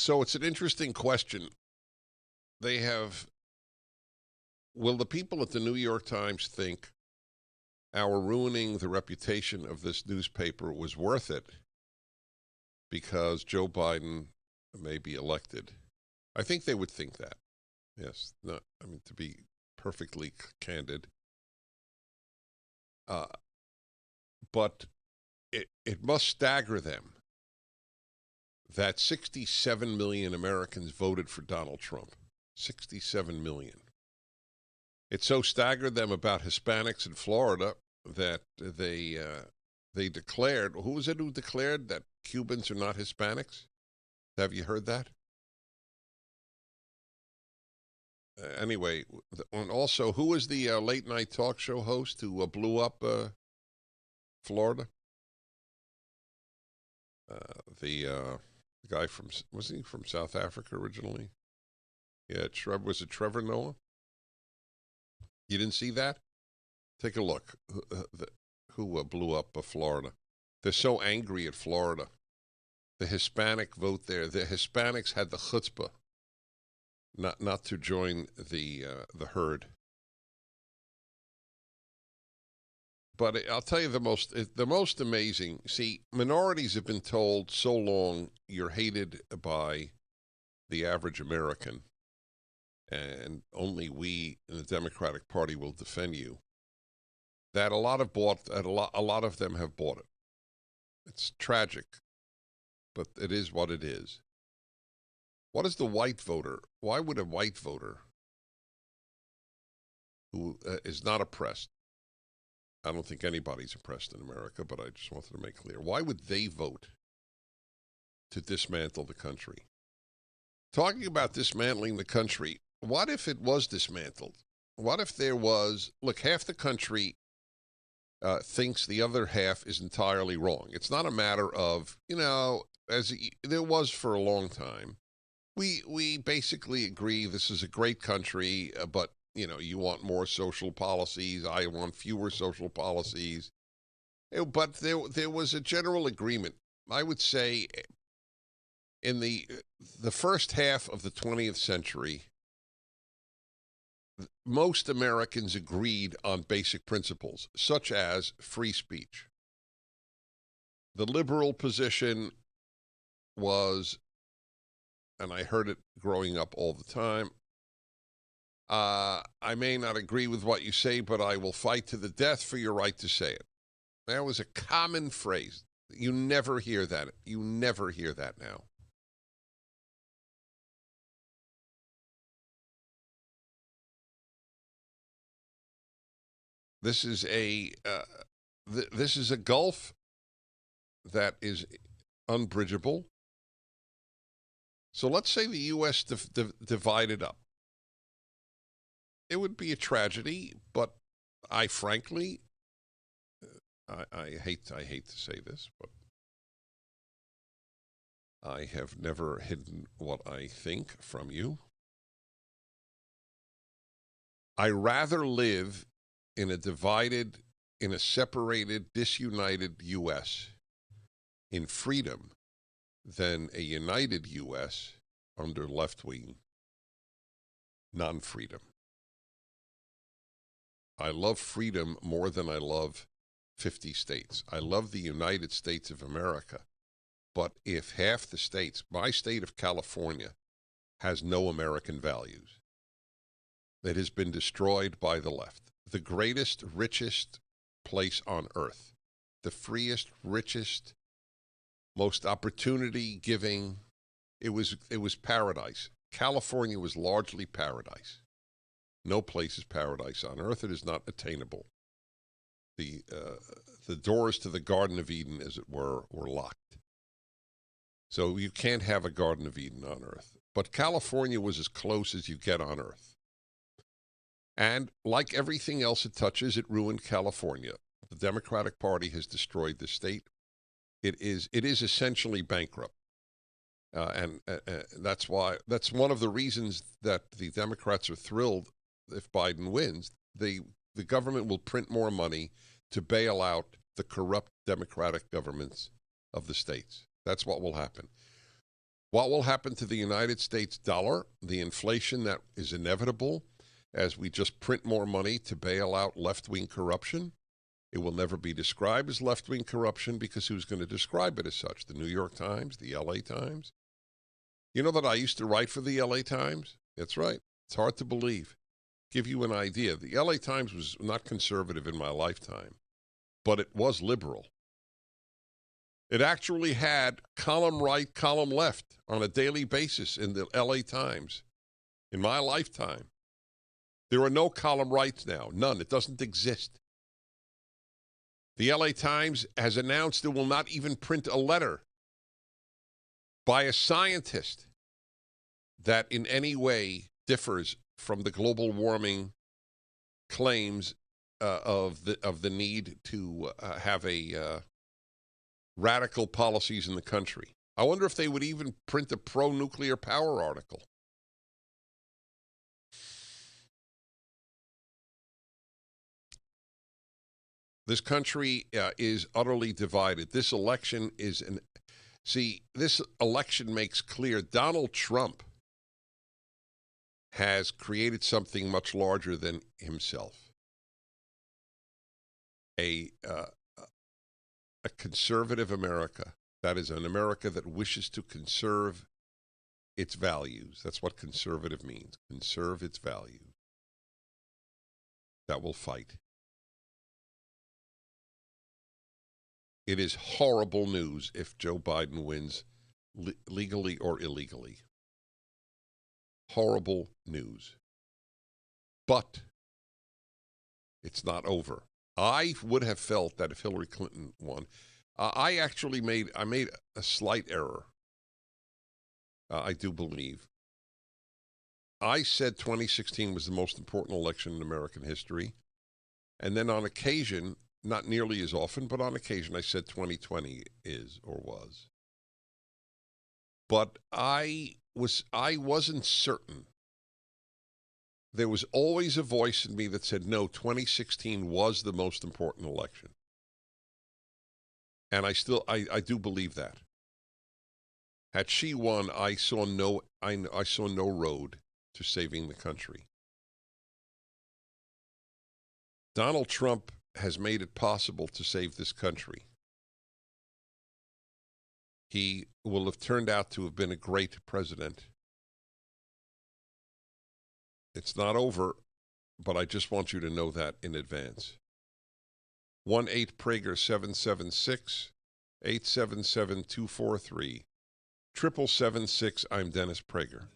So it's an interesting question. They have, will the people at the New York Times think our ruining the reputation of this newspaper was worth it because Joe Biden may be elected? I think they would think that. Yes. Not, I mean, to be perfectly candid. But it must stagger them that 67 million Americans voted for Donald Trump. 67 million. It so staggered them about Hispanics in Florida that they declared, who was it who declared that Cubans are not Hispanics? Have you heard that? Anyway, and also, who was the late night talk show host who blew up Florida? The guy from, wasn't he from South Africa originally? Yeah, was it Trevor Noah? You didn't see that? Take a look. Who blew up Florida? They're so angry at Florida. The Hispanic vote there. The Hispanics had the chutzpah not to join the herd. But I'll tell you the most amazing. See, minorities have been told so long you're hated by the average American, and only we in the Democratic Party will defend you. That a lot of them have bought it. It's tragic, but it is what it is. What is the white voter? Why would a white voter who is not oppressed? I don't think anybody's oppressed in America, but I just wanted to make clear. Why would they vote to dismantle the country? Talking about dismantling the country, what if it was dismantled? What if there was, look, half the country thinks the other half is entirely wrong. It's not a matter of, as there was for a long time. We basically agree this is a great country, but, you want more social policies. I want fewer social policies. But there was a general agreement. I would say in the first half of the 20th century, most Americans agreed on basic principles, such as free speech. The liberal position was, and I heard it growing up all the time, I may not agree with what you say, but I will fight to the death for your right to say it. That was a common phrase. You never hear that. You never hear that now. This is a gulf that is unbridgeable. So let's say the U.S. divided up. It would be a tragedy, but I frankly, I hate to say this, but I have never hidden what I think from you. I rather live in a separated, disunited U.S. in freedom than a united U.S. under left-wing non-freedom. I love freedom more than I love 50 states. I love the United States of America. But if half the states, my state of California, has no American values, that has been destroyed by the left, the greatest, richest place on earth, the freest, richest, most opportunity-giving, it was paradise. California was largely paradise. No place is paradise on earth. It is not attainable. The doors to the Garden of Eden, as it were locked. So you can't have a Garden of Eden on earth. But California was as close as you get on earth. And like everything else it touches, it ruined California. The Democratic Party has destroyed the state. It is essentially bankrupt. And that's one of the reasons that the Democrats are thrilled if Biden wins. The government will print more money to bail out the corrupt Democratic governments of the states. That's what will happen. What will happen to the United States dollar, the inflation that is inevitable as we just print more money to bail out left-wing corruption? It will never be described as left-wing corruption because who's going to describe it as such? The New York Times, the LA Times? You know that I used to write for the LA Times? That's right. It's hard to believe. Give you an idea. The LA Times was not conservative in my lifetime, but it was liberal. It actually had column right, column left on a daily basis in the LA Times in my lifetime. There are no column rights now. None. It doesn't exist. The LA Times has announced it will not even print a letter by a scientist that in any way differs from the global warming claims of the need to have a radical policies in the country. I wonder if they would even print a pro-nuclear power article. This country is utterly divided. This election is this election makes clear Donald Trump has created something much larger than himself. A conservative America. That is an America that wishes to conserve its values. That's what conservative means. Conserve its values. That will fight. It is horrible news if Joe Biden wins legally or illegally. Horrible news. But it's not over. I would have felt that if Hillary Clinton won, I made a slight error. I do believe. I said 2016 was the most important election in American history. And then on occasion, not nearly as often, but on occasion, I said 2020 is or was. But I wasn't certain. There was always a voice in me that said, no, 2016 was the most important election. And I do believe that. Had she won, I saw no road to saving the country. Donald Trump has made it possible to save this country. He will have turned out to have been a great president. It's not over, but I just want you to know that in advance. 1-8-PRAGER 776-877-243. 776. I'm Dennis Prager.